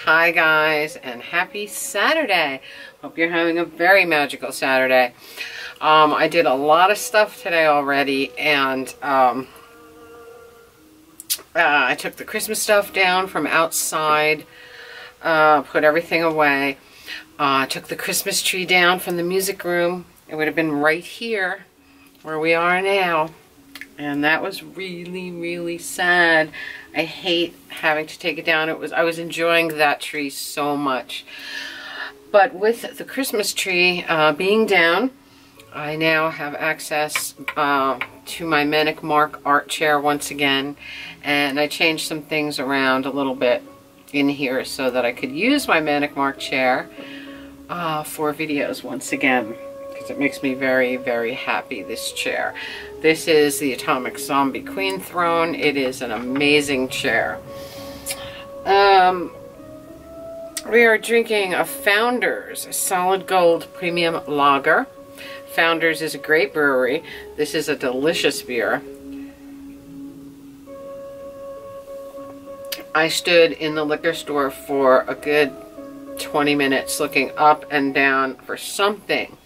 Hi guys, and happy Saturday. Hope you're having a very magical Saturday. I did a lot of stuff today already, and I took the Christmas stuff down from outside, put everything away. Took the Christmas tree down from the music room. It would have been right here where we are now. And that was really, really sad. I hate having to take it down. I was enjoying that tree so much. But with the Christmas tree being down, I now have access to my Manic art chair once again. And I changed some things around a little bit in here so that I could use my Manic chair for videos once again. Because it makes me very, very happy, this chair. This is the Atomic Zombie Queen Throne. It is an amazing chair. We are drinking a Founders Solid Gold Premium Lager. Founders is a great brewery. This is a delicious beer. I stood in the liquor store for a good 20 minutes looking up and down for something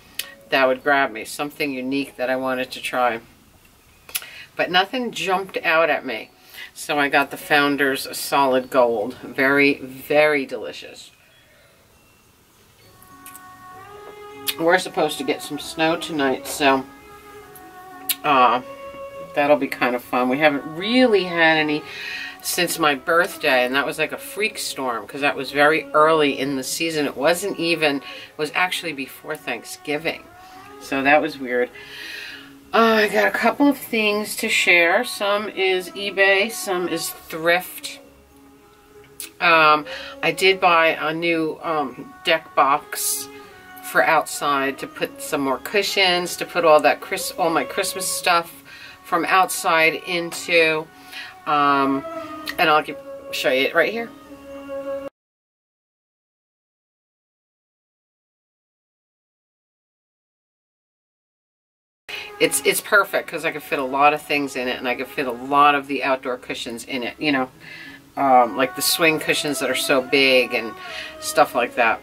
that would grab me, something unique that I wanted to try. But nothing jumped out at me. So I got the Founders Solid Gold. Very, very delicious. We're supposed to get some snow tonight, so that'll be kind of fun. We haven't really had any since my birthday, and that was like a freak storm because that was very early in the season. It was actually before Thanksgiving. So that was weird. I got a couple of things to share. Some is eBay, some is thrift. I did buy a new deck box for outside to put some more cushions, to put all my Christmas stuff from outside into. And I'll show you it right here. It's perfect because I could fit a lot of things in it, and I could fit a lot of the outdoor cushions in it, you know, like the swing cushions that are so big and stuff like that.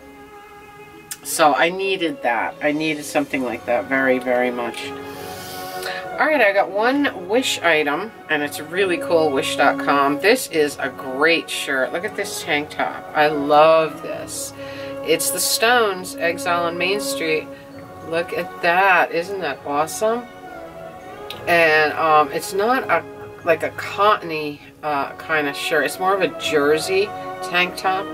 So I needed that. I needed something like that very, very much. Alright, I got one Wish item, and it's really cool, wish.com. This is a great shirt. Look at this tank top. I love this. It's the Stones, Exile on Main Street. Look at that. Isn't that awesome? And it's not like a cottony kind of shirt. It's more of a jersey tank top.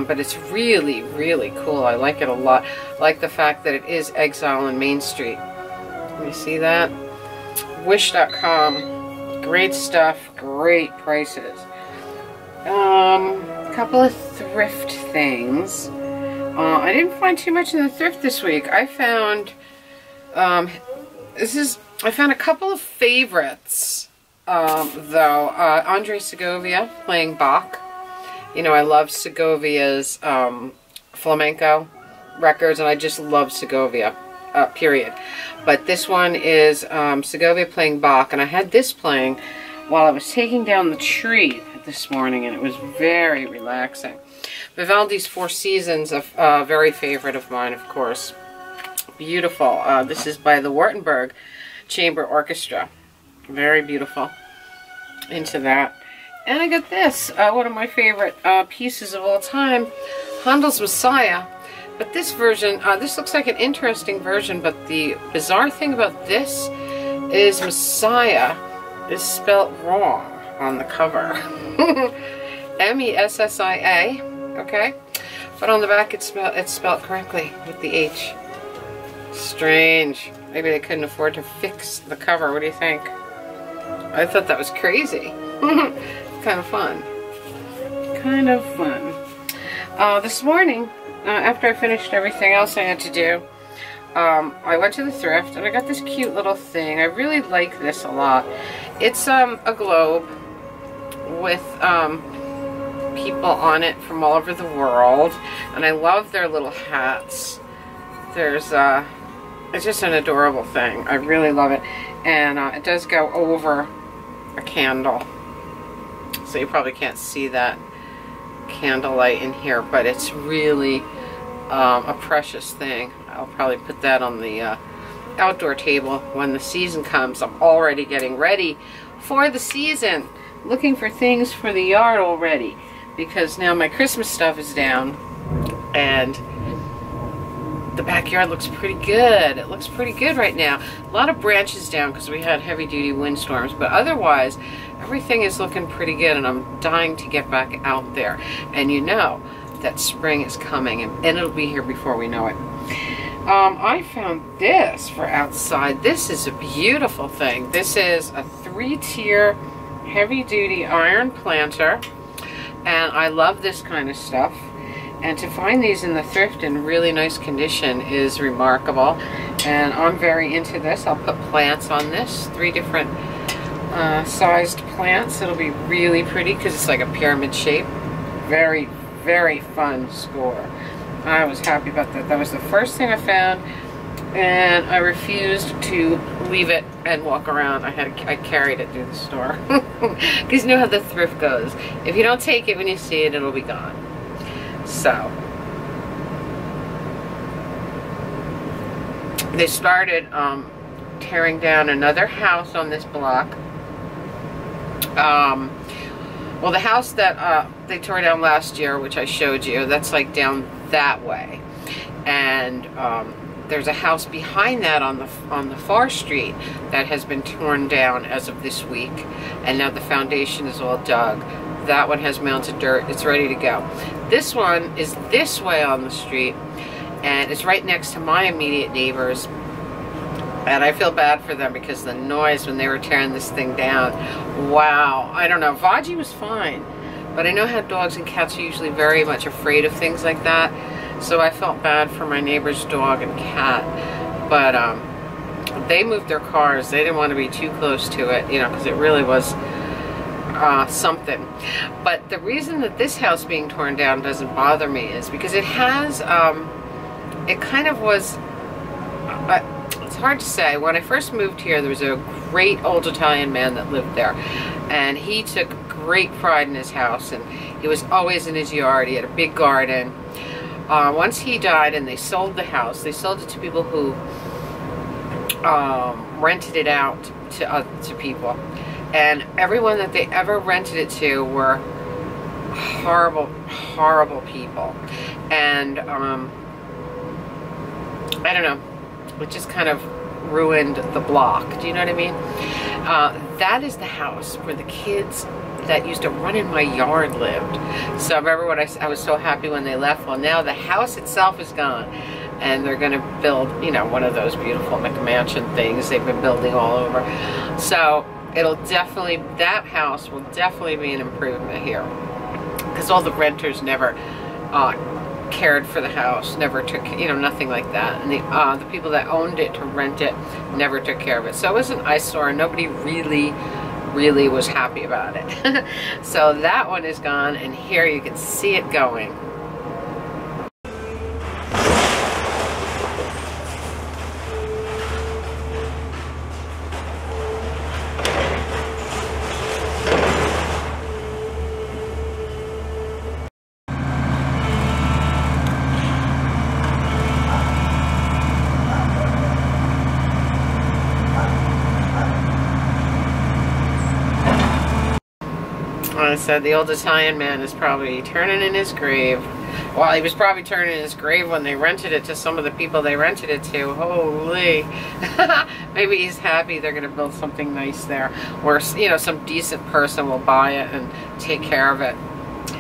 But it's really, really cool. I like it a lot. I like the fact that it is Exile on Main Street. You see that? Wish.com. Great stuff. Great prices. A couple of thrift things. I didn't find too much in the thrift this week. I found I found a couple of favorites though. Andre Segovia playing Bach. You know, I love Segovia's flamenco records, and I just love Segovia, period. But this one is Segovia playing Bach, and I had this playing while I was taking down the tree this morning, and it was very relaxing. Vivaldi's Four Seasons, a very favorite of mine, of course. Beautiful. This is by the Wurtemberg Chamber Orchestra. Very beautiful. Into that. And I got this, one of my favorite pieces of all time, Handel's Messiah. But this version, this looks like an interesting version, but the bizarre thing about this is Messiah is spelt wrong on the cover. M-E-S-S-I-A, okay? But on the back it's spelled correctly with the H. Strange. Maybe they couldn't afford to fix the cover. What do you think? I thought that was crazy. Kind of fun. Kind of fun. This morning, after I finished everything else I had to do, I went to the thrift and I got this cute little thing. I really like this a lot. It's a globe with people on it from all over the world, and I love their little hats. It's just an adorable thing. I really love it, and it does go over a candle, so you probably can't see that candlelight in here, but it's really a precious thing. I'll probably put that on the outdoor table when the season comes. I'm already getting ready for the season, looking for things for the yard already, because now my Christmas stuff is down and the backyard looks pretty good. It looks pretty good right now. A lot of branches down because we had heavy-duty windstorms, but otherwise everything is looking pretty good, and I'm dying to get back out there. And you know that spring is coming, and it'll be here before we know it. I found this for outside. This is a beautiful thing. This is a 3-tier heavy-duty iron planter, and I love this kind of stuff. And to find these in the thrift in really nice condition is remarkable. And I'm very into this. I'll put plants on this, 3 different sized plants. It'll be really pretty because it's like a pyramid shape. Very, very fun score. I was happy about that. That was the first thing I found, and I refused to leave it and walk around. I carried it through the store because you know how the thrift goes. If you don't take it when you see it, it'll be gone. So they started tearing down another house on this block. Well, the house that they tore down last year, which I showed you, that's like down that way, and there's a house behind that on the far street that has been torn down as of this week, and now the foundation is all dug. That one has mounted dirt. It's ready to go. This one is this way on the street, and it's right next to my immediate neighbors. And I feel bad for them because the noise when they were tearing this thing down. Wow. I don't know. Vaji was fine, but I know how dogs and cats are usually very much afraid of things like that. So I felt bad for my neighbor's dog and cat. But they moved their cars. They didn't want to be too close to it, you know, because it really was something. But the reason that this house being torn down doesn't bother me is because it has, it kind of was, it's hard to say. When I first moved here, there was a great old Italian man that lived there, and he took great pride in his house, and he was always in his yard. He had a big garden. Once he died and they sold the house, they sold it to people who rented it out to people. And everyone that they ever rented it to were horrible, horrible people. And I don't know, it just kind of ruined the block. Do you know what I mean? That is the house where the kids that used to run in my yard lived. So remember what I was so happy when they left? Well, now the house itself is gone, and they're going to build, you know, one of those beautiful McMansion things they've been building all over. So it'll definitely, that house will definitely be an improvement here, because all the renters never cared for the house, never took, you know, nothing like that. And the people that owned it to rent it never took care of it. So it was an eyesore, and nobody really was happy about it. So that one is gone, and here you can see it going. I said the old Italian man is probably turning in his grave. Well, he was probably turning in his grave when they rented it to some of the people they rented it to. Holy. Maybe he's happy they're going to build something nice there, or, you know, some decent person will buy it and take care of it.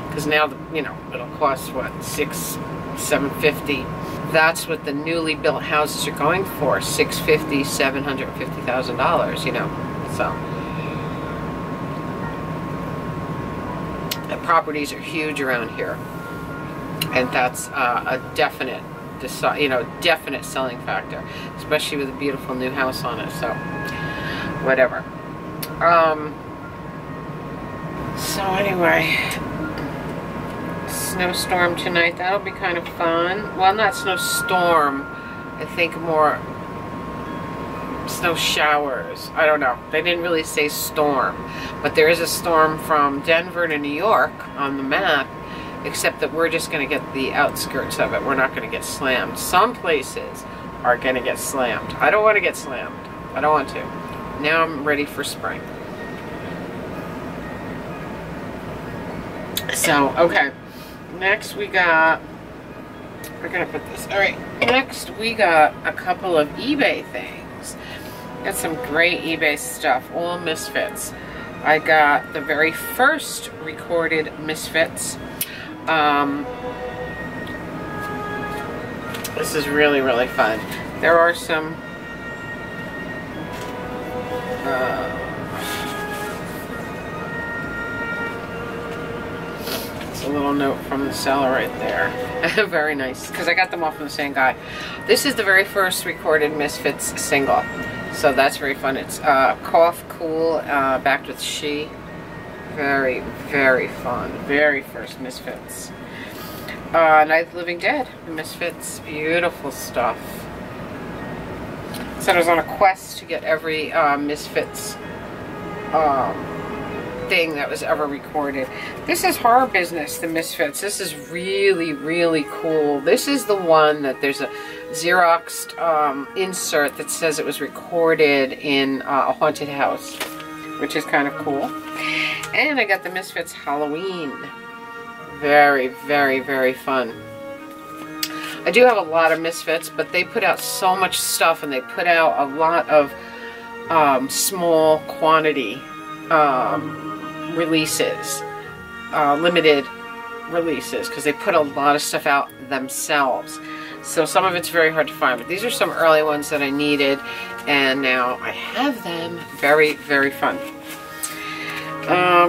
Because now, you know, it'll cost, what, $750. That's what the newly built houses are going for, $650,000, $750,000, you know. So the properties are huge around here, and that's a definite, you know, definite selling factor, especially with a beautiful new house on it. So whatever. So anyway, snowstorm tonight. That'll be kind of fun. Well, not snowstorm, I think more snow showers. I don't know. They didn't really say storm, but there is a storm from Denver to New York on the map. except that we're just going to get the outskirts of it. We're not going to get slammed. Some places are going to get slammed. I don't want to get slammed. I don't want to. Now I'm ready for spring. So, okay. Next we got, we're going to put this, all right. Next we got a couple of eBay things. Got some great eBay stuff, all Misfits. I got the very first recorded Misfits. This is really, really fun. There are some it's a little note from the seller right there. Very nice, because I got them all from the same guy. This is the very first recorded Misfits single, so that's very fun. It's Cough Cool, backed with She. Very, very fun. Very first Misfits. Night of the Living Dead, Misfits, beautiful stuff. So I was on a quest to get every Misfits thing that was ever recorded. This is Horror Business, the Misfits. This is really, really cool. This is the one that there's a Xeroxed insert that says it was recorded in a haunted house, which is kind of cool. And I got the Misfits Halloween. Very, very, very fun. I do have a lot of Misfits, but they put out so much stuff, and they put out a lot of small quantity releases, limited releases, because they put a lot of stuff out themselves. So some of it's very hard to find, but these are some early ones that I needed, and now I have them. Very, very fun.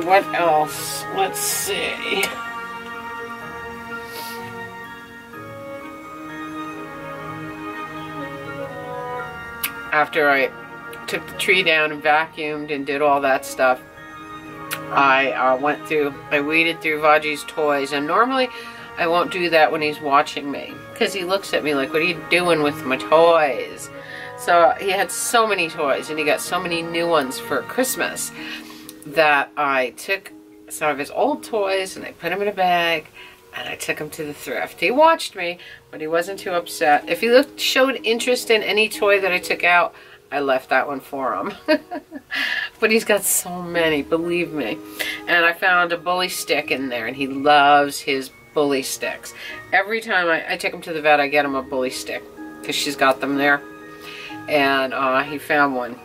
What else? Let's see. After I took the tree down and vacuumed and did all that stuff, I weeded through Vaji's toys, and normally I won't do that when he's watching me, because he looks at me like, what are you doing with my toys? So he had so many toys, and he got so many new ones for Christmas, that I took some of his old toys and I put them in a bag, and I took him to the thrift. He watched me, but he wasn't too upset. If he showed interest in any toy that I took out, I left that one for him. But he's got so many, believe me. And I found a bully stick in there, and he loves his bully sticks. Every time I take him to the vet, I get him a bully stick, because she's got them there. And he found one,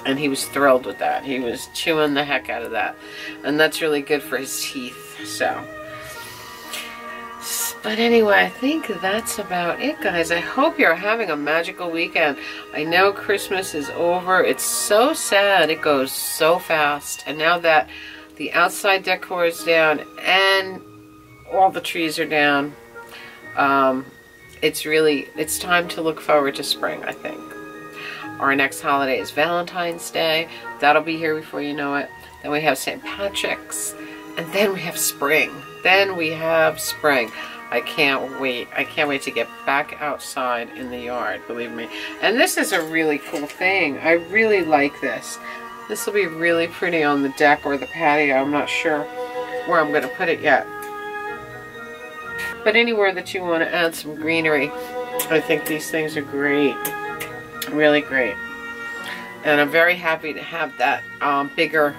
and he was thrilled with that. He was chewing the heck out of that. And that's really good for his teeth, so. But anyway, I think that's about it, guys. I hope you're having a magical weekend. I know Christmas is over. It's so sad. It goes so fast. And now that the outside decor is down and all the trees are down, it's time to look forward to spring, I think. Our next holiday is Valentine's Day. That'll be here before you know it. Then we have St. Patrick's. And then we have spring. Then we have spring. I can't wait. I can't wait to get back outside in the yard, believe me. And this is a really cool thing. I really like this. This will be really pretty on the deck or the patio. I'm not sure where I'm going to put it yet. But anywhere that you want to add some greenery, I think these things are great. Really great. And I'm very happy to have that bigger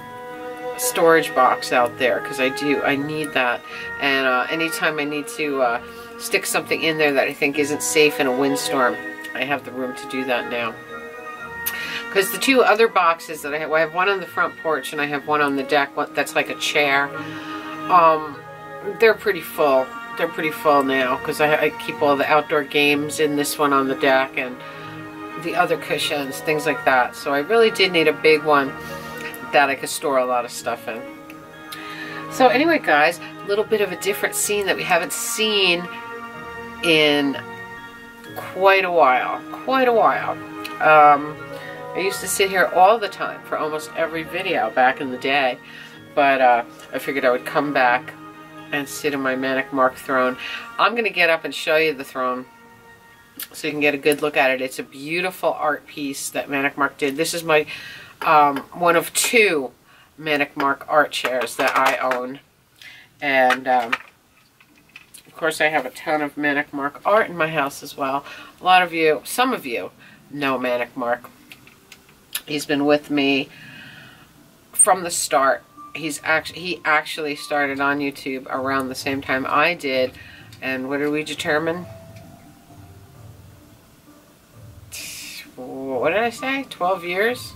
storage box out there, because I need that. And anytime I need to stick something in there that I think isn't safe in a windstorm, I have the room to do that now. Because the two other boxes that I have one on the front porch and I have one on the deck, that's like a chair. They're pretty full. They're pretty full now, because I keep all the outdoor games in this one on the deck, and the other cushions, things like that. So I really did need a big one that I could store a lot of stuff in. So anyway, guys, a little bit of a different scene that we haven't seen in quite a while. I used to sit here all the time for almost every video back in the day, but I figured I would come back and sit in my Manic Mark throne. I'm going to get up and show you the throne so you can get a good look at it. It's a beautiful art piece that Manic Mark did. This is my one of two Manic Mark art chairs that I own, and course, I have a ton of Manic Mark art in my house as well. A lot of you, some of you, know Manic Mark. He's been with me from the start. He actually started on YouTube around the same time I did. And what did we determine? What did I say? 12 years?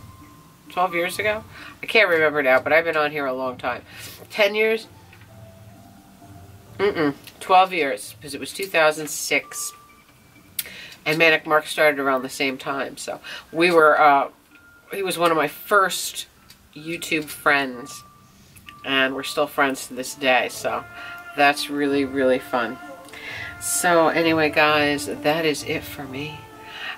12 years ago? I can't remember now, but I've been on here a long time. 10 years? 12 years, because it was 2006. And Manic Mark started around the same time. So we were, he was one of my first YouTube friends. And we're still friends to this day. So that's really, really fun. So anyway, guys, that is it for me.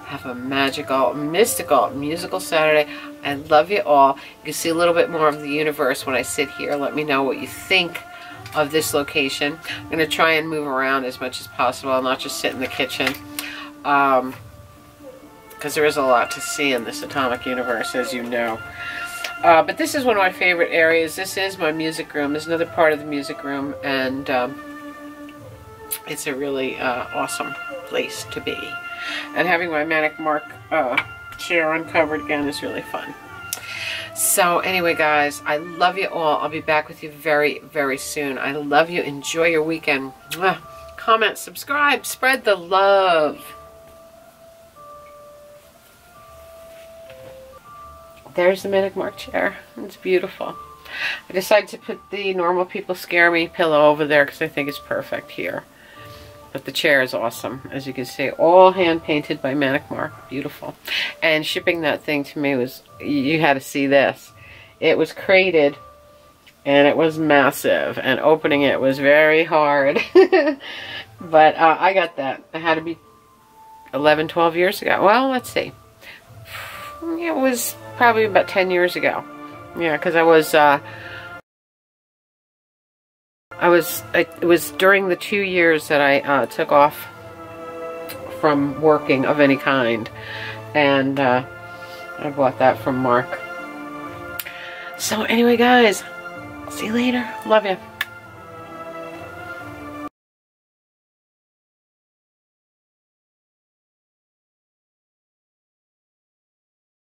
Have a magical, mystical, musical Saturday. I love you all. You can see a little bit more of the universe when I sit here. Let me know what you think of this location. I'm going to try and move around as much as possible. I'll not just sit in the kitchen. Because there is a lot to see in this atomic universe, as you know. But this is one of my favorite areas. This is my music room. There's another part of the music room. And it's a really awesome place to be. And having my Manic Mark chair uncovered again is really fun. So anyway, guys, I love you all. I'll be back with you very, very soon. I love you. Enjoy your weekend. Mwah. Comment, subscribe, spread the love. There's the Manic Mark chair. It's beautiful. I decided to put the Normal People Scare Me pillow over there because I think it's perfect here. But the chair is awesome, as you can see. All hand-painted by Manic Mark. Beautiful. And shipping that thing to me was, you had to see this. It was crated, and it was massive. And opening it was very hard. But I got that. It had to be 11, 12 years ago. Well, let's see. It was probably about 10 years ago. Yeah, because it was during the 2 years that I took off from working of any kind, and I bought that from Mark. So anyway, guys, see you later. Love you.